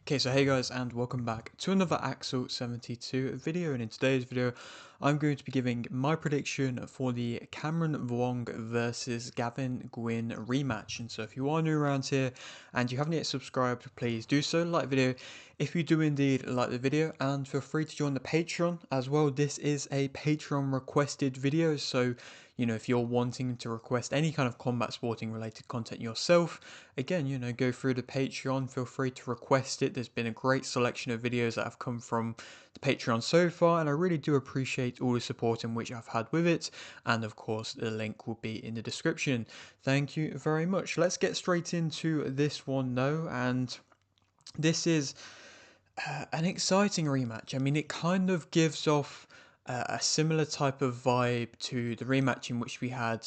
Okay, so hey guys, and welcome back to another Axel 72 video, and in today's video I'm going to be giving my prediction for the Cameron Vuong versus Gavin Gwynne rematch. And so if you are new around here and you haven't yet subscribed, please do so, like the video if you do indeed like the video, and feel free to join the Patreon as well. This is a Patreon requested video, so if you're wanting to request any kind of combat sporting related content yourself, again, go through the Patreon, feel free to request it. There's been a great selection of videos that have come from the Patreon so far, and I really do appreciate all the support in which I've had with it. And of course, the link will be in the description. Thank you very much. Let's get straight into this one though, and this is an exciting rematch. I mean, it kind of gives off a similar type of vibe to the rematch in which we had,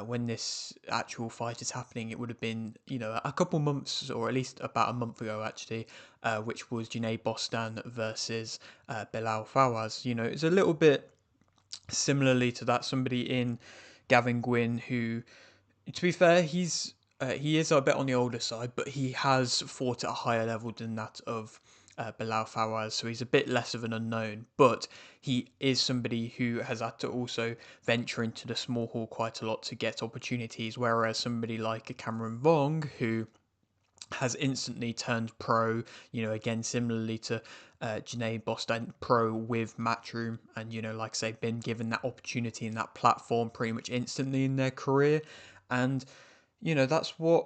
when this actual fight is happening, it would have been, a couple months, or at least about a month ago, actually, which was Janae Bostan versus Bilal Fawaz. It's a little bit similarly to that. Somebody in Gavin Gwynne who, to be fair, he is a bit on the older side, but he has fought at a higher level than that of Bilal Fawaz, so he's a bit less of an unknown. But he is somebody who has had to also venture into the small hall quite a lot to get opportunities, whereas somebody like a Cameron Vuong, who has instantly turned pro, again, similarly to Janae Bostan, pro with Matchroom, and, like I say, been given that opportunity and that platform pretty much instantly in their career. And, that's what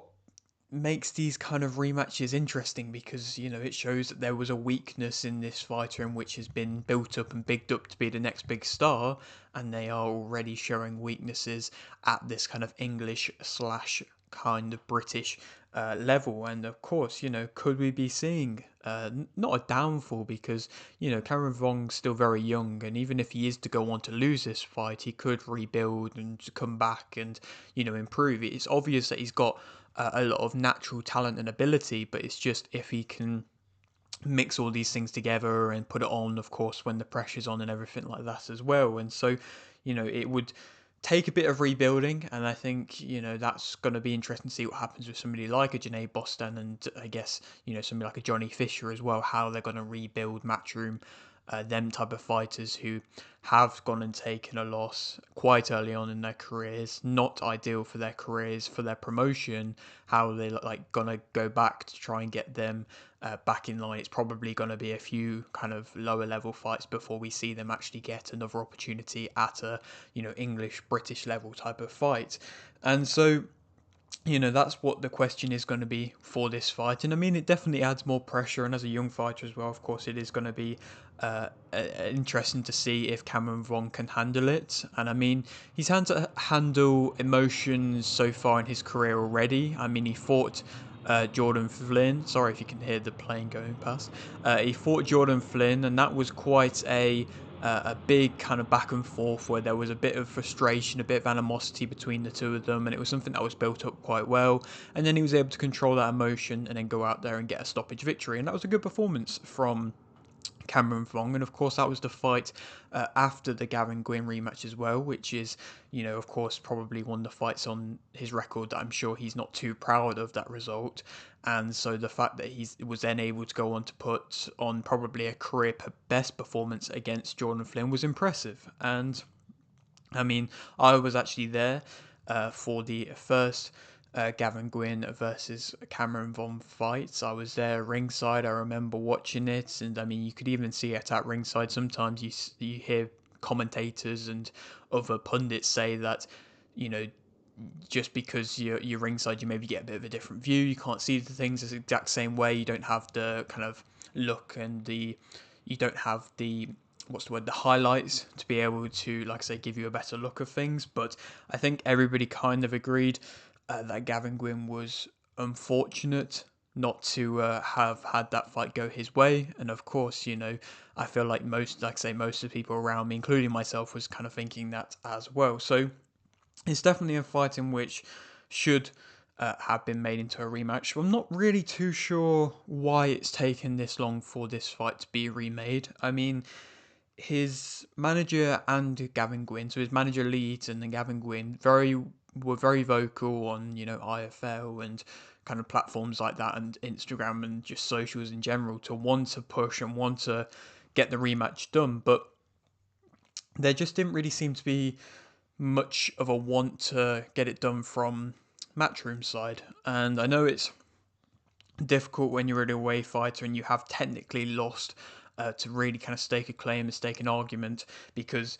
makes these kind of rematches interesting, because it shows that there was a weakness in this fighter in which has been built up and bigged up to be the next big star, and they are already showing weaknesses at this kind of English slash kind of British level. And of course, could we be seeing not a downfall, because Cameron Vong's still very young, and even if he is to go on to lose this fight, he could rebuild and come back and improve. It's obvious that he's got a lot of natural talent and ability, but it's just if he can mix all these things together and put it on, of course, when the pressure's on and everything like that as well. And so, it would take a bit of rebuilding, and I think that's going to be interesting to see what happens with somebody like a Janae Boston, and I guess somebody like a Johnny Fisher as well, how they're going to rebuild Matchroom, them type of fighters who have gone and taken a loss quite early on in their careers, not ideal for their careers, for their promotion, how they like gonna go back to try and get them back in line. It's probably going to be a few kind of lower level fights before we see them actually get another opportunity at a English British level type of fight. And so that's what the question is going to be for this fight. And I mean, it definitely adds more pressure, and as a young fighter as well, of course, it is going to be interesting to see if Cameron Vaughn can handle it. And I mean, he's had to handle emotions so far in his career already. I mean, he fought Jordan Flynn. Sorry if you can hear the plane going past. He fought Jordan Flynn, and that was quite a big kind of back and forth where there was a bit of frustration, a bit of animosity between the two of them, and it was something that was built up quite well. And then he was able to control that emotion and then go out there and get a stoppage victory, and that was a good performance from Cameron Vuong. And of course, that was the fight after the Gavin Gwynne rematch as well, which is, of course, probably one of the fights on his record that I'm sure he's not too proud of that result. And so the fact that he was then able to go on to put on probably a career best performance against Jordan Flynn was impressive. And I mean, I was actually there for the first Gavin Gwynne versus Cameron Von fights. I was there ringside. I remember watching it, and I mean, you could even see it at ringside. Sometimes you hear commentators and other pundits say that, you know, just because you're ringside, you maybe get a bit of a different view. You can't see the things the exact same way. You don't have the kind of look and you don't have the what's the word, the highlights to be able to, like I say, give you a better look of things. But I think everybody kind of agreed that Gavin Gwynne was unfortunate not to have had that fight go his way. And of course, I feel like like I say, most of the people around me, including myself, was kind of thinking that as well. So it's definitely a fight in which should have been made into a rematch. I'm not really too sure why it's taken this long for this fight to be remade. I mean, his manager and Gavin Gwynne, so his manager Leeds and then Gavin Gwynne, were very vocal on IFL and kind of platforms like that and Instagram and just socials in general to want to push and want to get the rematch done. But there just didn't really seem to be much of a want to get it done from Matchroom side. And I know it's difficult when you're an away fighter and you have technically lost to really kind of stake a claim and stake an argument, because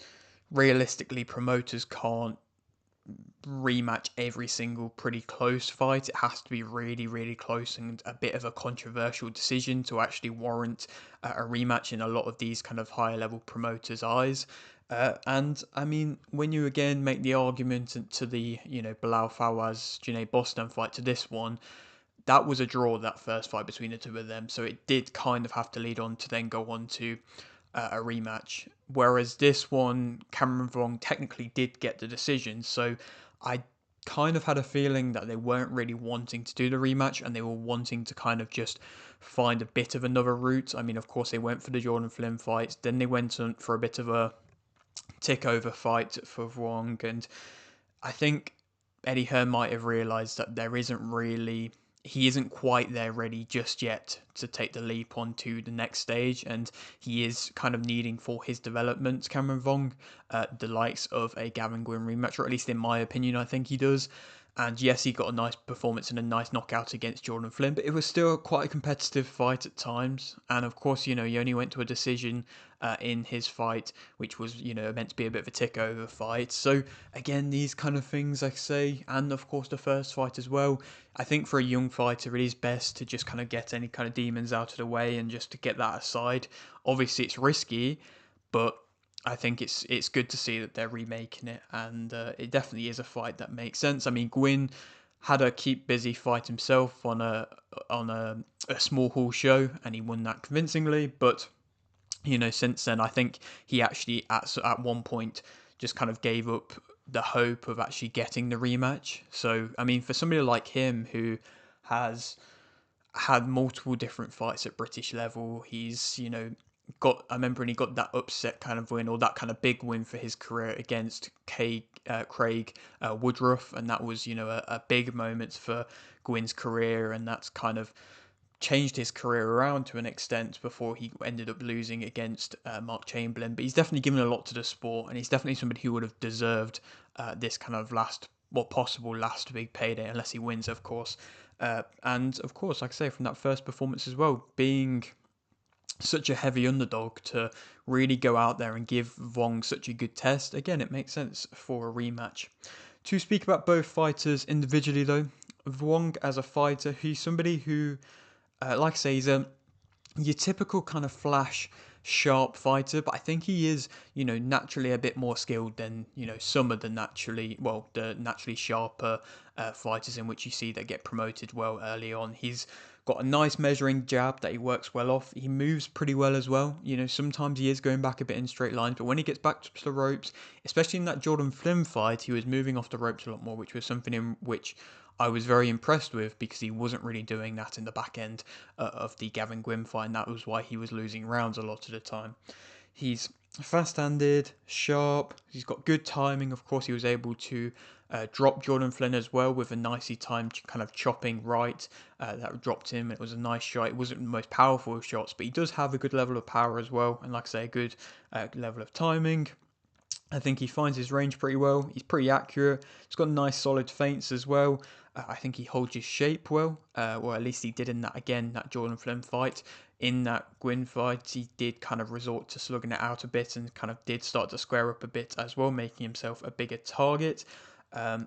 realistically promoters can't rematch every single pretty close fight. It has to be really, really close and a bit of a controversial decision to actually warrant a rematch in a lot of these kind of higher level promoters' eyes. And I mean, when you again make the argument to the, Bilal Fawaz Janae Boston fight to this one, that was a draw, that first fight between the two of them. So it did kind of have to lead on to then go on to a rematch. Whereas this one, Cameron Vuong technically did get the decision. So I kind of had a feeling that they weren't really wanting to do the rematch and they were wanting to kind of just find a bit of another route. I mean, of course, they went for the Jordan Flynn fight. Then they went on for a bit of a tick over fight for Vuong. And I think Eddie Hearn might have realised that he isn't quite there ready just yet to take the leap onto the next stage, and he is kind of needing for his development, Cameron Vong, the likes of a Gavin Gwynne rematch, or at least in my opinion, I think he does. And yes, he got a nice performance and a nice knockout against Jordan Flynn, but it was still quite a competitive fight at times. And of course, he only went to a decision in his fight, which was, meant to be a bit of a tick over fight. So again, these kind of things I say, and of course the first fight as well. I think for a young fighter, it is best to just kind of get any kind of demons out of the way and just to get that aside. Obviously, it's risky, but I think it's good to see that they're remaking it, and it definitely is a fight that makes sense. I mean, Gwynn had a keep busy fight himself on a small hall show, and he won that convincingly. But since then, I think he actually at one point just kind of gave up the hope of actually getting the rematch. So I mean, for somebody like him who has had multiple different fights at British level. He's, I remember when he got that upset kind of win, or that kind of big win for his career against Craig Woodruff, and that was, a big moment for Gwynn's career, and that's kind of changed his career around to an extent before he ended up losing against Mark Chamberlain. But he's definitely given a lot to the sport, and he's definitely somebody who would have deserved this kind of possible last big payday, unless he wins, of course. And of course, like I say, from that first performance as well, being such a heavy underdog to really go out there and give Vong such a good test, again, it makes sense for a rematch. To speak about both fighters individually, though, Vuong as a fighter, he's somebody who, like I say, he's your typical kind of flash sharp fighter, but I think he is, naturally a bit more skilled than, some of the naturally sharper fighters in which you see that get promoted well early on. He's got a nice measuring jab that he works well off. He moves pretty well as well. Sometimes he is going back a bit in straight lines, but when he gets back to the ropes, especially in that Jordan Flynn fight, he was moving off the ropes a lot more, which was something in which I was very impressed with, because he wasn't really doing that in the back end of the Gavin Gwynne fight, and that was why he was losing rounds a lot of the time. He's fast-handed, sharp, he's got good timing. Of course, he was able to drop Jordan Flynn as well with a nicely timed kind of chopping right that dropped him. It was a nice shot. It wasn't the most powerful of shots, but he does have a good level of power as well, and like I say, a good level of timing. I think he finds his range pretty well. He's pretty accurate. He's got nice solid feints as well. I think he holds his shape well, or at least he did in that Jordan Flynn fight. In that Gwynne fight, he did kind of resort to slugging it out a bit and kind of did start to square up a bit as well, making himself a bigger target.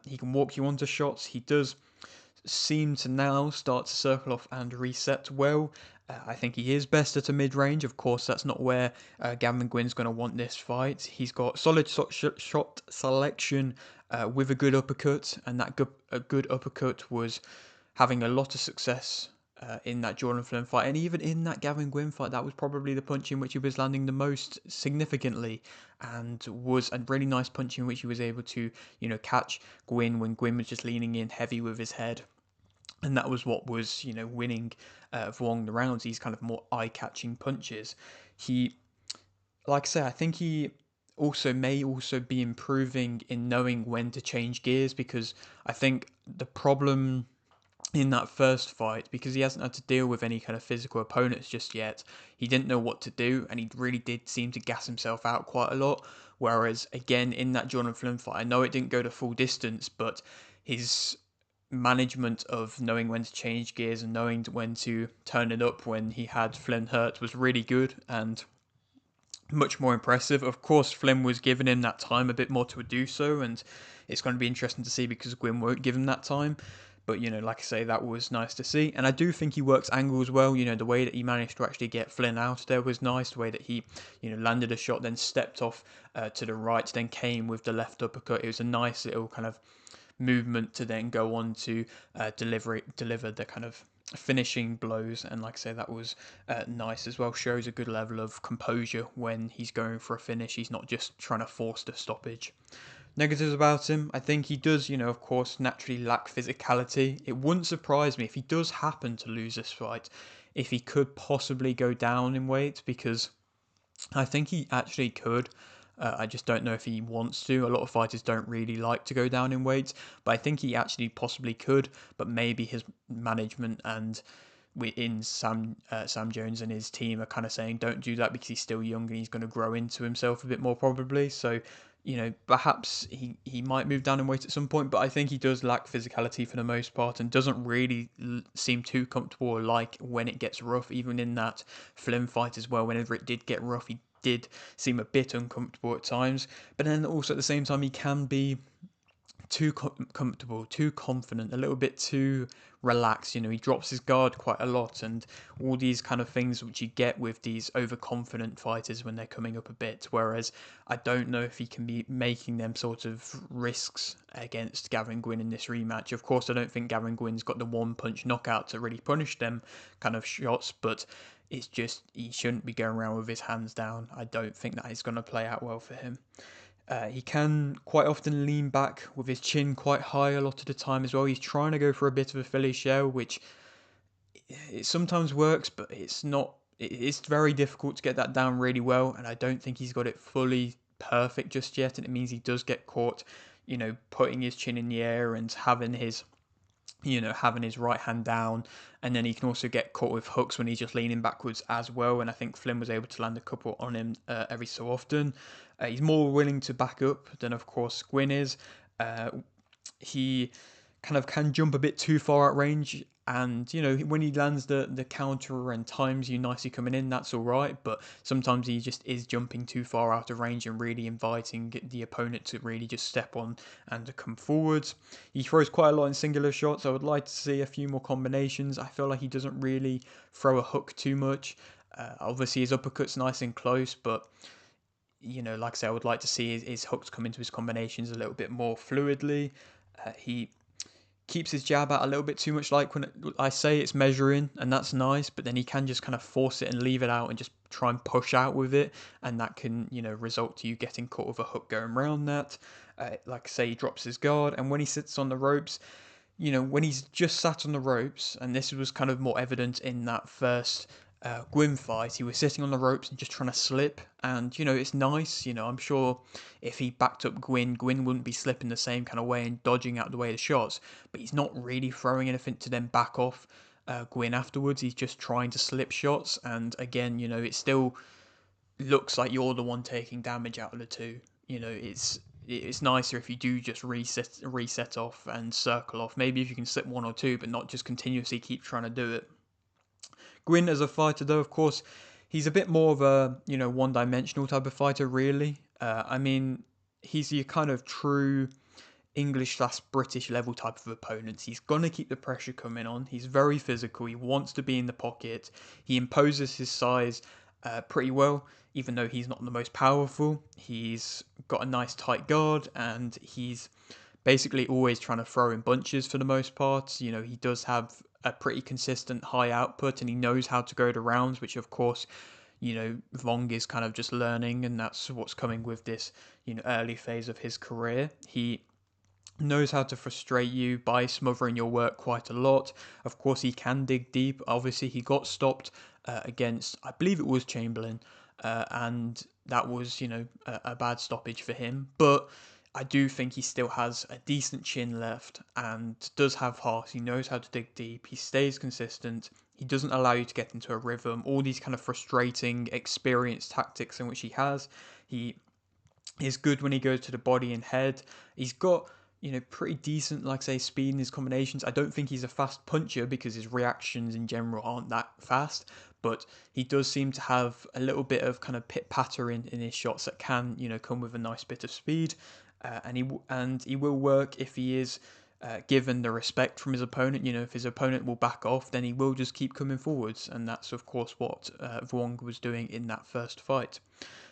He can walk you onto shots. He does seem to now start to circle off and reset well. I think he is best at a mid-range. Of course, that's not where Gavin Gwynne's going to want this fight. He's got solid shot selection with a good uppercut, and a good uppercut was having a lot of success in that Jordan Flynn fight, and even in that Gavin Gwynne fight, that was probably the punch in which he was landing the most significantly, and was a really nice punch in which he was able to, catch Gwynne when Gwynne was just leaning in heavy with his head. And that was what was, winning Vuong the rounds. These kind of more eye-catching punches. He, like I say, I think he may also be improving in knowing when to change gears, because I think the problem in that first fight, because he hasn't had to deal with any kind of physical opponents just yet. He didn't know what to do, and he really did seem to gas himself out quite a lot. Whereas, again, in that Jordan Flynn fight, I know it didn't go to full distance, but his management of knowing when to change gears and knowing when to turn it up when he had Flynn hurt was really good and much more impressive. Of course, Flynn was giving him that time a bit more to do so, and it's going to be interesting to see because Gwynne won't give him that time. But, like I say, that was nice to see. And I do think he works angles well. The way that he managed to actually get Flynn out there was nice. The way that he, landed a shot, then stepped off to the right, then came with the left uppercut. It was a nice little kind of movement to then go on to deliver the kind of finishing blows. And like I say, that was nice as well. Shows a good level of composure when he's going for a finish. He's not just trying to force the stoppage. Negatives about him, I think he does, of course, naturally lack physicality. It wouldn't surprise me if he does happen to lose this fight, if he could possibly go down in weight, because I think he actually could. I just don't know if he wants to. A lot of fighters don't really like to go down in weight, but I think he actually possibly could. But maybe his management and in Sam Jones and his team are kind of saying don't do that because he's still young and he's going to grow into himself a bit more probably. So perhaps he might move down in weight at some point, but I think he does lack physicality for the most part and doesn't really seem too comfortable or like when it gets rough. Even in that Flynn fight as well, whenever it did get rough, he did seem a bit uncomfortable at times. But then also at the same time, he can be too comfortable, too confident, a little bit too relaxed. He drops his guard quite a lot, and all these kind of things which you get with these overconfident fighters when they're coming up a bit. Whereas I don't know if he can be making them sort of risks against Gavin Gwynne in this rematch. Of course, I don't think Gavin Gwynne's got the one punch knockout to really punish them kind of shots, but it's just he shouldn't be going around with his hands down. I don't think that is going to play out well for him. He can quite often lean back with his chin quite high a lot of the time as well. He's trying to go for a bit of a Philly shell, which it sometimes works, but it's not. It's very difficult to get that down really well, and I don't think he's got it fully perfect just yet. And it means he does get caught, putting his chin in the air and having his right hand down, and then he can also get caught with hooks when he's just leaning backwards as well. And I think Flynn was able to land a couple on him every so often. He's more willing to back up than, of course, Gwynne is. He kind of can jump a bit too far at range, and when he lands the counter and times you nicely coming in, that's all right. But sometimes he just is jumping too far out of range and really inviting the opponent to really just step on and to come forwards. He throws quite a lot in singular shots. I would like to see a few more combinations. I feel like he doesn't really throw a hook too much. Obviously his uppercut's nice and close, but like I say, I would like to see his hooks come into his combinations a little bit more fluidly. He keeps his jab out a little bit too much. Like when I say it's measuring, and that's nice, but then he can just kind of force it and leave it out and just try and push out with it, and that can result to you getting caught with a hook going around that. Like I say, he drops his guard, and when he sits on the ropes, when he's just sat on the ropes, and this was kind of more evident in that first Gwyn fight, he was sitting on the ropes and just trying to slip. And, it's nice. I'm sure if he backed up Gwyn wouldn't be slipping the same kind of way and dodging out the way of the shots. But he's not really throwing anything to then back off Gwyn afterwards. He's just trying to slip shots. And again, it still looks like you're the one taking damage out of the two. It's nicer if you do just reset off and circle off. Maybe if you can slip one or two, but not just continuously keep trying to do it. Gwyn as a fighter, though, of course, he's a bit more of a one-dimensional type of fighter, really. I mean, he's your kind of true English/British level type of opponent. He's gonna keep the pressure coming on. He's very physical. He wants to be in the pocket. He imposes his size pretty well, even though he's not the most powerful. He's got a nice tight guard, and he's basically always trying to throw in bunches for the most part. He does have a pretty consistent high output, and he knows how to go to rounds, which of course, Vuong is kind of just learning, and that's what's coming with this, early phase of his career. He knows how to frustrate you by smothering your work quite a lot. Of course, he can dig deep. Obviously, he got stopped against, I believe it was Chamberlain, and that was, a bad stoppage for him. But I do think he still has a decent chin left and does have heart. He knows how to dig deep. He stays consistent. He doesn't allow you to get into a rhythm. All these kind of frustrating, experienced tactics in which he has. He is good when he goes to the body and head. He's got, pretty decent, like say, speed in his combinations. I don't think he's a fast puncher because his reactions in general aren't that fast, but he does seem to have a little bit of kind of pit patter in his shots that can, come with a nice bit of speed, and he will work if he is. Given the respect from his opponent, if his opponent will back off, then he will just keep coming forwards, and that's of course what Vuong was doing in that first fight.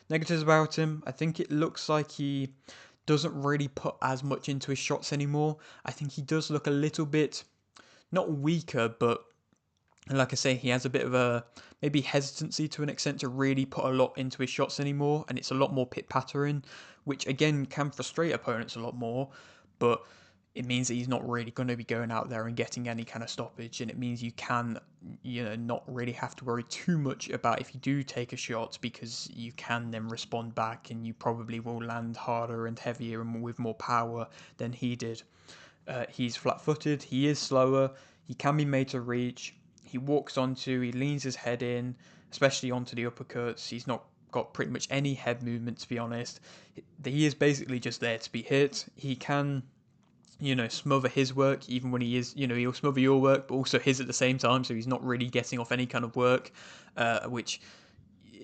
Negatives about him, I think it looks like he doesn't really put as much into his shots anymore. I think he does look a little bit, not weaker, but like I say, he has a bit of a maybe hesitancy to an extent to really put a lot into his shots anymore, and it's a lot more pit pattering, which again can frustrate opponents a lot more, but it means that he's not really going to be going out there and getting any kind of stoppage, and it means you can, not really have to worry too much about if you do take a shot, because you can then respond back, and you probably will land harder and heavier and with more power than he did. He's flat-footed, he is slower, he can be made to reach, he walks onto, he leans his head in, especially onto the uppercuts. He's not got pretty much any head movement, to be honest. He is basically just there to be hit. He can, smother his work, even when he is, he'll smother your work, but also his at the same time, so he's not really getting off any kind of work, which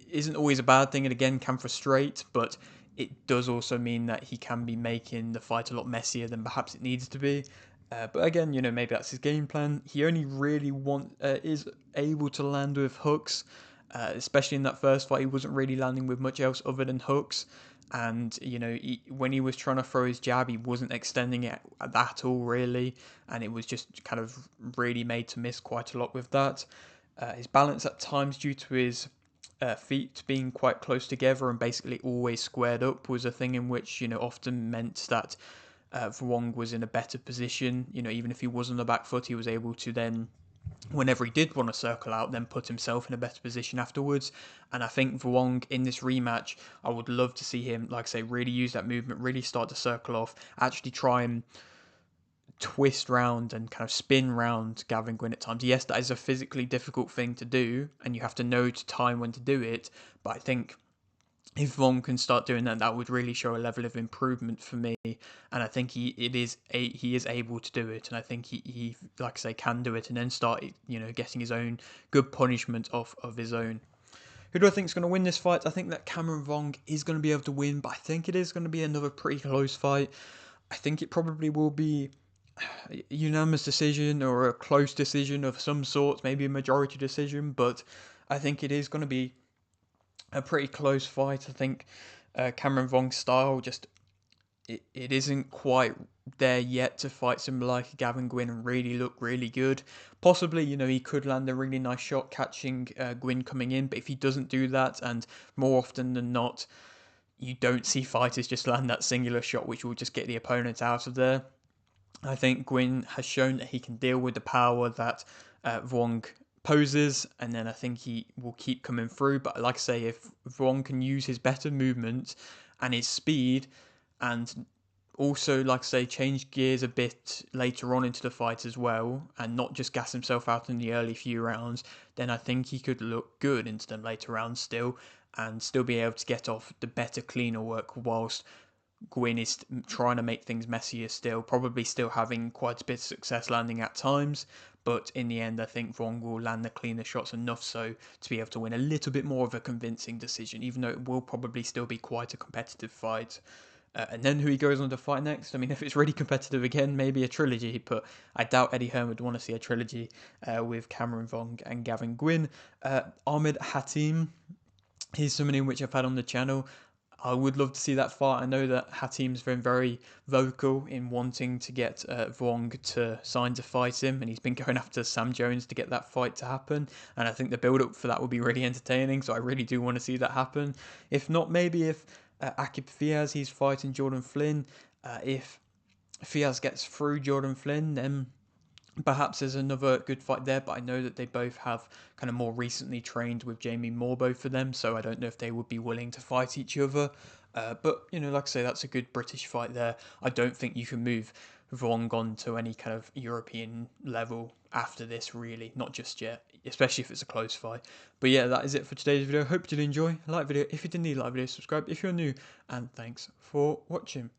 isn't always a bad thing, and again can frustrate, but it does also mean that he can be making the fight a lot messier than perhaps it needs to be. But again, maybe that's his game plan. He only really is able to land with hooks, especially in that first fight. He wasn't really landing with much else other than hooks. And when he was trying to throw his jab, he wasn't extending it at all, really, and it was just kind of really made to miss quite a lot with that. His balance at times, due to his feet being quite close together and basically always squared up, was a thing in which often meant that Vuong was in a better position. Even if he was on the back foot, he was able to then, whenever he did want to circle out, then put himself in a better position afterwards. And I think Vuong in this rematch, I would love to see him, like I say, really use that movement, really start to circle off, actually try and twist round and kind of spin round Gavin Gwynne at times. Yes, that is a physically difficult thing to do, and you have to know to time when to do it. But I think if Von can start doing that, that would really show a level of improvement for me. And I think he is able to do it, and I think he like I say can do it, and then start getting his own good punishment off of his own. Who do I think is going to win this fight? I think that Cameron Vuong is going to be able to win, but I think it is going to be another pretty close fight. I think it probably will be a unanimous decision or a close decision of some sort, maybe a majority decision, but I think it is going to be a pretty close fight. I think Cameron Vong's style just it isn't quite there yet to fight somebody like Gavin Gwynne and really look really good. Possibly, he could land a really nice shot catching Gwynne coming in, but if he doesn't do that, and more often than not, you don't see fighters just land that singular shot which will just get the opponent out of there. I think Gwynne has shown that he can deal with the power that Vuong poses, and then I think he will keep coming through. But like I say, if Vuong can use his better movement and his speed, and also, like I say, change gears a bit later on into the fight as well, and not just gas himself out in the early few rounds, then I think he could look good into them later rounds still, and still be able to get off the better, cleaner work whilst Gwynne is trying to make things messier still, probably still having quite a bit of success landing at times, but in the end I think Vuong will land the cleaner shots enough so to be able to win a little bit more of a convincing decision, even though it will probably still be quite a competitive fight. And then who he goes on to fight next, I mean, if it's really competitive again, maybe a trilogy, but I doubt Eddie Hearn would want to see a trilogy with Cameron Vuong and Gavin Gwynne. Ahmed Hatim, he's somebody in which I've had on the channel. I would love to see that fight. I know that Hatim's been very vocal in wanting to get Vuong to sign to fight him, and he's been going after Sam Jones to get that fight to happen. And I think the build-up for that would be really entertaining, so I really do want to see that happen. If not, maybe if Akib Fiaz, he's fighting Jordan Flynn. If Fiaz gets through Jordan Flynn, then perhaps there's another good fight there, but I know that they both have kind of more recently trained with Jamie Moore, both of them, so I don't know if they would be willing to fight each other. But like I say, that's a good British fight there. I don't think you can move Vuong on to any kind of European level after this, really, not just yet, especially if it's a close fight. But yeah, that is it for today's video. Hope you did enjoy. Like video if you did, like video, subscribe if you're new, and thanks for watching.